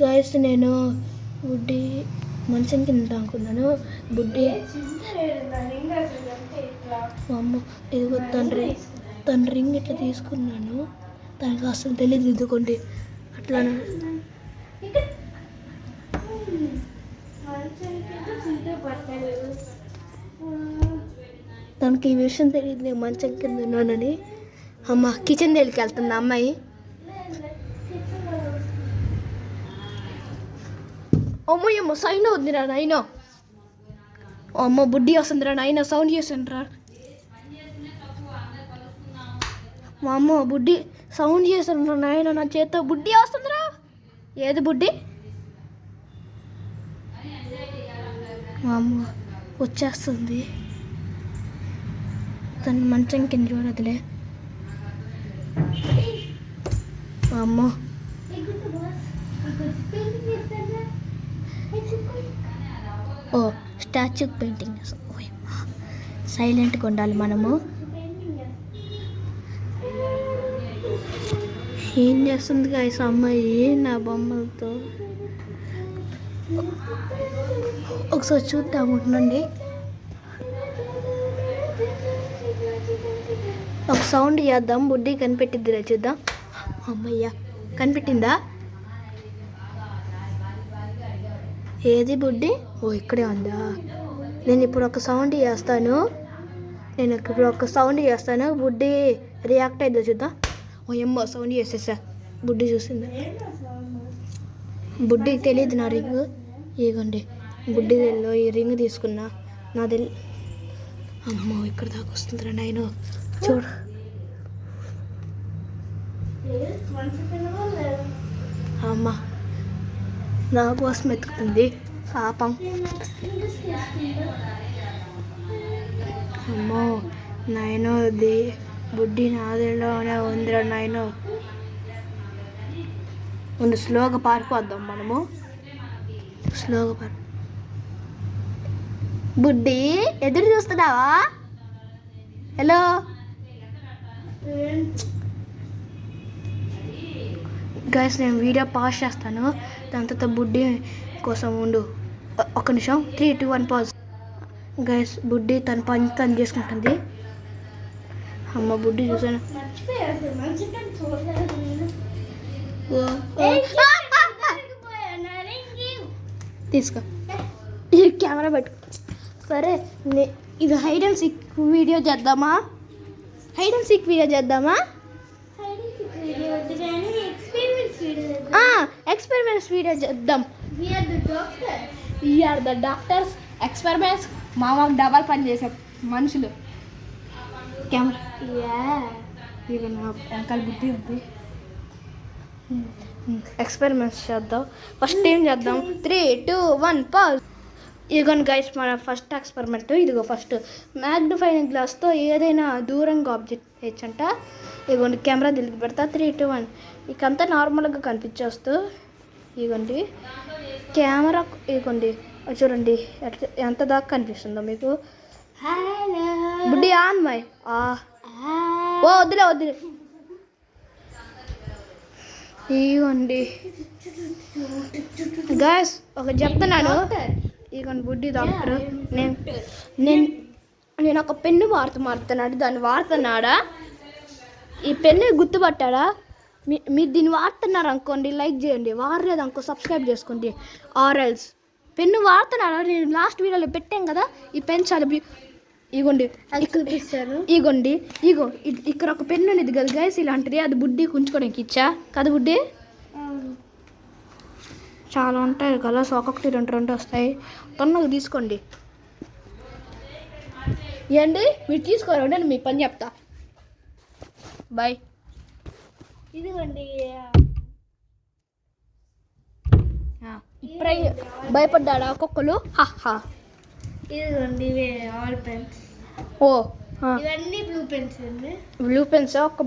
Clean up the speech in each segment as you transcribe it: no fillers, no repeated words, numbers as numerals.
Guys నేను బుడ్డి మంచం కింద అనుకున్నాను. బుడ్డి అమ్మ ఇదిగో తన రింగ్ ఇట్లా తీసుకున్నాను. తనకి అసలు తెలియదు. ఇదిగోండి అట్లా తనకి ఈ విషయం తెలియదు నేను మంచం కింద ఉన్నానని. అమ్మ కిచెన్ దగ్గరికి వెళ్తుంది అమ్మాయి. అమ్మో సైన్ అవుతుందిరా నాయన. అమ్మ బుడ్డి వస్తుందిరా నాయన. సౌండ్ చేస్తుండ్రా మా అమ్మ. బుడ్డి సౌండ్ చేస్తుండ్రా నాయన. నా చేత్తో బుడ్డి వస్తుందిరా. ఏది బుడ్డి? మా అమ్మ వచ్చేస్తుంది. తను మంచం కింద చూడదులే. మా అమ్మ ఓ స్టాచ్యూ పెయింటింగ్ సైలెంట్గా ఉండాలి మనము. ఏం చేస్తుంది గాయస్ అమ్మాయి నా బొమ్మలతో? ఒకసారి చూద్దాం ఉండండి. ఒక సౌండ్ చేద్దాం. బుడ్డి కనిపెట్టిద్దిరా చూద్దాం. అమ్మయ్య కనిపెట్టిందా? ఏది బుడ్డి? ఓ ఇక్కడే ఉందా. నేను ఇప్పుడు ఒక సౌండ్ చేస్తాను. బుడ్డి రియాక్ట్ అయిందో చూద్దాం. ఓ ఎమ్మో సౌండ్ చేసేసా. బుడ్డి చూసిందా? బుడ్డికి తెలియదు నా రింగ్. ఇగోండి బుడ్డి ఈ రింగ్ తీసుకున్నా. నాది అమ్మో ఇక్కడ దాకా వస్తుందిరా నాయన. చూడు అమ్మ నా కోసం ఎత్తుకుతుంది పాపం. అమ్మో నాయనో బుడ్డి నాదిలోనే ఉందిరా నాయనో. ముందు స్లోగా పారిపోద్దాం మనము. స్లోగా బుడ్డి ఎదురు చూస్తున్నావా? హలో గైస్ నేను వీడియో పాజ్ చేస్తాను. దాని తర్వాత బుడ్డి కోసం ఉండు. ఒక్క నిమిషం. 3, 2, 1 పాజ్. గైస్ బుడ్డి తన పని తను చేసుకుంటుంది. అమ్మ బుడ్డి చూసాను. తీసుకో ఈ కెమెరా పెట్టు. సరే ఇది హైడ్ అండ్ సీక్ వీడియో చేద్దామా? ఎక్స్పెరిమెంట్స్ వీడియో చేద్దాం. We are the doctors. ఎక్స్పెరిమెంట్స్ మామకు డబల్ పని చేసాం మనుషులు. కెమెరా ఇక నా వెనకాల బుద్ధి ఉంది. ఎక్స్పెరిమెంట్స్ చేద్దాం. ఫస్ట్ ఏం చేద్దాం? 3, 2, 1 పాజ్. ఇదిగోండి గైస్ మన ఫస్ట్ ఎక్స్పెరిమెంట్. ఇదిగో ఫస్ట్ మ్యాగ్నిఫైయింగ్ గ్లాస్తో ఏదైనా దూరంగా ఆబ్జెక్ట్ వేయచ్చంట. ఇదిగోండి కెమెరా తిరిగి పెడతా. 3, 2, 1 ఇకంతా నార్మల్గా కనిపించేస్తూ. ఇదిగోండి కెమెరా. ఇదిగోండి చూడండి ఎంత దాకా కనిపిస్తుందో మీకు. బుడ్డి ఆన్ మై ఓ వద్దులే. ఇదిగోండి గైస్ ఒక చెప్తున్నాను. ఇదిగోండి బుడ్డి డాక్టర్. నేను ఒక పెన్ను మారుతున్నాడు. దాన్ని వాడుతున్నాడా? ఈ పెన్ను గుర్తుపట్టాడా? మీరు దీన్ని వాడుతున్నారు అనుకోండి లైక్ చేయండి. వాడలేదు అనుకో సబ్స్క్రైబ్ చేసుకోండి. ఆర్ఎల్స్ పెన్ను వాడుతున్నాడా? నేను లాస్ట్ వీడియోలో పెట్టాను కదా. ఈ పెన్ చాలా ఇగోండి ఇక్కడ ఒక పెన్ను ఉన్నది కదా గైస్ ఇలాంటిది. అది బుడ్డి ఉంచుకోవడానికి ఇచ్చా కదా బుడ్డి. చాలా ఉంటాయి కలర్స్. ఒక్కొక్కటి 2 వస్తాయి. తొందరగా తీసుకోండి. ఏంటి మీరు తీసుకోరండి నేను మీ పని చెప్తా. బాయ్. ఇదిగోండి ఇప్పుడే భయపడ్డాడా ఒక్కొక్కరు? ఇదిగోండి ఆల్ పెన్స్. ఓ ఇవన్నీ బ్లూ పెన్స్. ఒక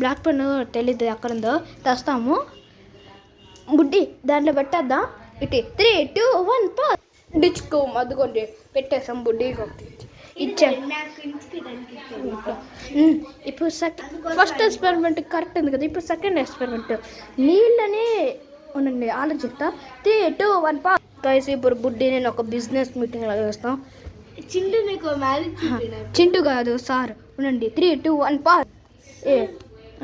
బ్లాక్ పెన్ తెలీదు ఎక్కడ ఉందో. తెస్తాము. బుడ్డి దాంట్లో పెట్టేద్దాం. ఇటు 3, 2, 1 పాజ్. డిచ్చుకో అదిగోండి పెట్టేసాం. బుడ్డి ఇచ్చాను. ఇప్పుడు ఫస్ట్ ఎక్స్పెరిమెంట్ కరెక్ట్ ఉంది కదా. ఇప్పుడు సెకండ్ ఎక్స్పెరిమెంట్ నీళ్ళని ఉండండి ఆర్డర్ చెప్తా 3, 2, 1 పాస్. గైస్ ఇప్పుడు బుడ్డి నేను ఒక బిజినెస్ మీటింగ్ లాగా చేస్తాం. చింటూ నీకు మ్యారేజ్ చింటూ కాదు సార్. ఉండండి 3, 2, 1 పాస్. ఏ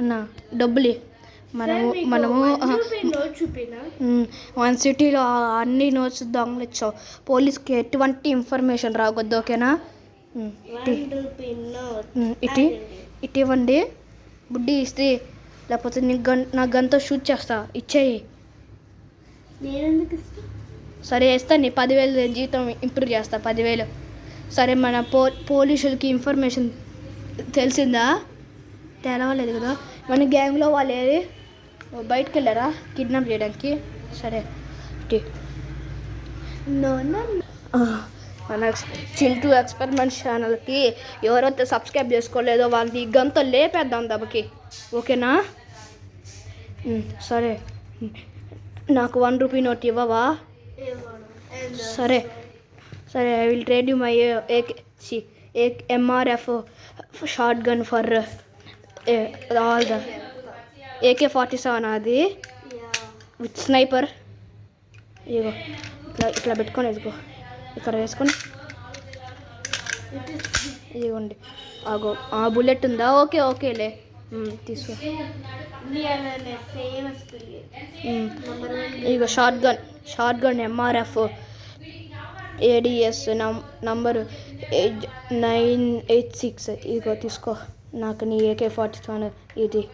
అన్న డబ్బులు మనము నోట్ చూపినా మన సిటీలో అన్ని నోట్స్ దొంగలిచ్చావు. పోలీస్కి ఎటువంటి ఇన్ఫర్మేషన్ రావద్దు, ఓకేనా? ఇటు ఇవ్వండి. బుడ్డి ఇస్తే లేకపోతే నీకు నా గన్తో షూట్ చేస్తా. ఇచ్చేయి. నేనెందుకు ఇస్తా? సరే ఇస్తా. నీ 10,000 జీతం ఇంప్రూవ్ చేస్తా. 10,000. సరే మన పోలీసులకి ఇన్ఫర్మేషన్ తెలిసిందా? తెలవలేదు కదా. మన గ్యాంగ్లో వాళ్ళు ఏది బయటకు వెళ్ళారా కిడ్నాప్ చేయడానికి? సరే మన చింటూ ఎక్స్పెరిమెంట్ ఛానల్కి ఎవరైతే సబ్స్క్రైబ్ చేసుకోలేదో వాళ్ళని గంత లేపేద్దాం దెబ్బకి, ఓకేనా? సరే నాకు 1 రూపీ నోట్ ఇవ్వవా? సరే సరే I will trade you my MRF short gun for all the AK-47 అది విత్ స్నైపర్. ఇదిగో ఇట్లా పెట్టుకొని ఇదిగో ఇక్కడ వేసుకొని ఇదిగోండి. ఆగో ఆ బుల్లెట్ ఉందా? ఓకేలే తీసుకో. ఇదిగో short gun MRF ADS number 986. ఇదిగో తీసుకో. నాకు నీ AK-47 ఇది.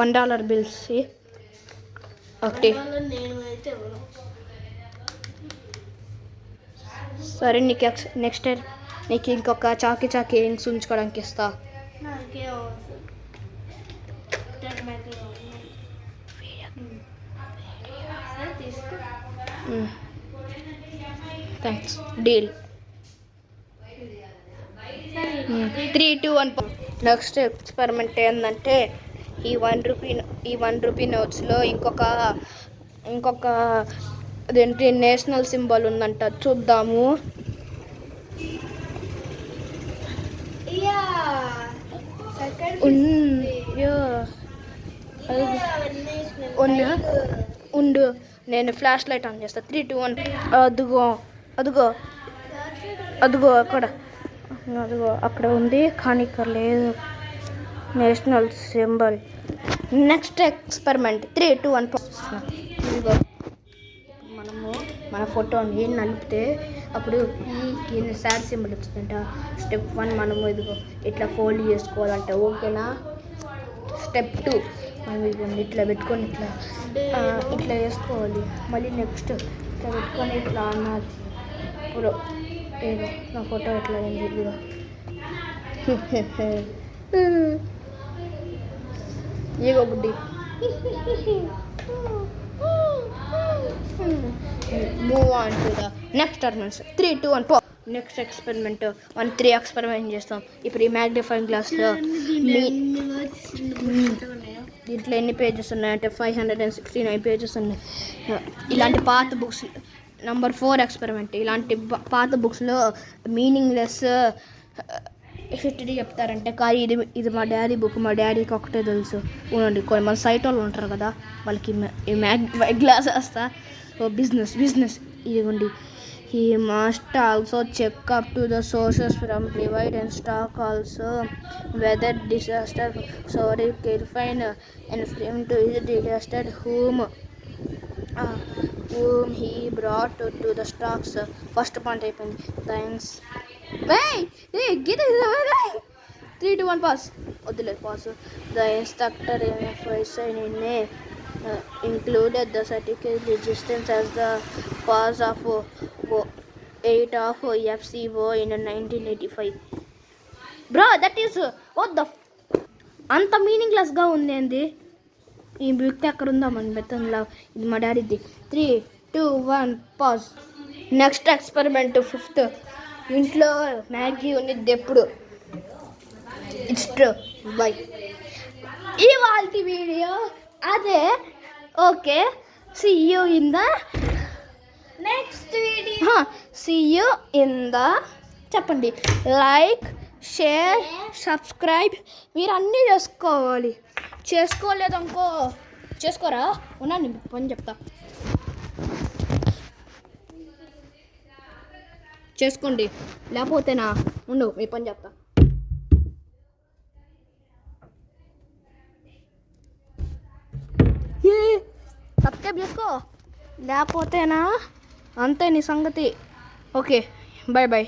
$1 బిల్స్ ఒకటి. సరే నీకు నెక్స్ట్ టైం నీకు ఇంకొక చాకీ ఇంక్స్ ఉంచుకోవడానికి ఇస్తా. థ్యాంక్స్. డీల్. 3, 2, 1. నెక్స్ట్ ఎక్స్పెరిమెంట్ ఏంటంటే ఈ 1 రూపీ నోట్స్లో ఇంకొక అదేంటి నేషనల్ సింబల్ ఉందంట, చూద్దాము. ఉండు నేను ఫ్లాష్ లైట్ ఆన్ చేస్తా. 3, 2, 1. అదిగో అక్కడ ఉంది కానీ ఇక్కడ లేదు నేషనల్ సింబల్. Next experiment 3, 2, 1. ఇదిగో మన ఫోటోని నలిపితే అప్పుడు ఈ సాడ్ సింబల్ వచ్చిందంట. స్టెప్ 1 మనము ఇదిగో ఇట్లా ఫోల్డ్ చేసుకోవాలంట, ఓకేనా? స్టెప్ 2 మనం ఇదిగోండి ఇట్లా పెట్టుకొని ఇట్లా వేసుకోవాలి. మళ్ళీ నెక్స్ట్ ఇట్లా పెట్టుకొని ఇట్లా అన్నారు. ఇప్పుడు ఏదో నా ఫోటో ఎట్లా అయింది ఇదిగో. ఇగో బుడ్డి. Move on to the next experiments 3, 2, 1. Next experiment 3 experiment చేస్తాం. ఇప్పుడు ఈ మ్యాగ్నిఫైయింగ్ గ్లాస్లో దీంట్లో ఎన్ని పేజెస్ ఉన్నాయంటే 569 పేజెస్ ఉన్నాయి. ఇలాంటి పాత బుక్స్ నంబర్ 4 ఎక్స్పెరిమెంట్. ఇలాంటి పాత బుక్స్లో మీనింగ్లెస్ హిస్టరీ చెప్తారంటే కానీ ఇది మా డాడీ బుక్. మా డాడీకి ఒకటే తెలుసు. ఉండండి కొంతమంది సైట్ వాళ్ళు ఉంటారు కదా, వాళ్ళకి ఈ గ్లాస్ వేస్తా. బిజినెస్ ఇదిగోండి. He must also check up to the sources from divide and stock also whether disaster sorry carefine and frame to his disaster whom he brought to the stocks. First point అయిపోయింది. Thanks. గీత 3, 2, 1 pass. వద్దులే pass. The instructor included the certificate resistance as the cause of 8 of FCO in 1985. Bro, that is what the అంత మీనింగ్లెస్గా ఉంది ఏంది ఈ book? ఎక్కడ ఉందా మన బెత్తంలో? ఇది మా డాడీది. 3, 2, 1 పాజ్. Next experiment 5th. ఇంట్లో మ్యాగీ ఉన్నది ఎప్పుడు? It's true. బై. ఇవాళ వీడియో అదే. Okay, see you in the next video. See you in the చెప్పండి. లైక్, షేర్, సబ్స్క్రైబ్ మీరు అన్నీ చేసుకోవాలి. చేసుకోలేదనుకో చేసుకోరా. ఉన్నాను పని చెప్తా. చేసుకోండి, లేకపోతేనా ఉండు మీ పని చెప్తా. సబ్స్క్రైబ్ చేసుకో, లేకపోతేనా అంతే నీ సంగతి. Okay, bye bye.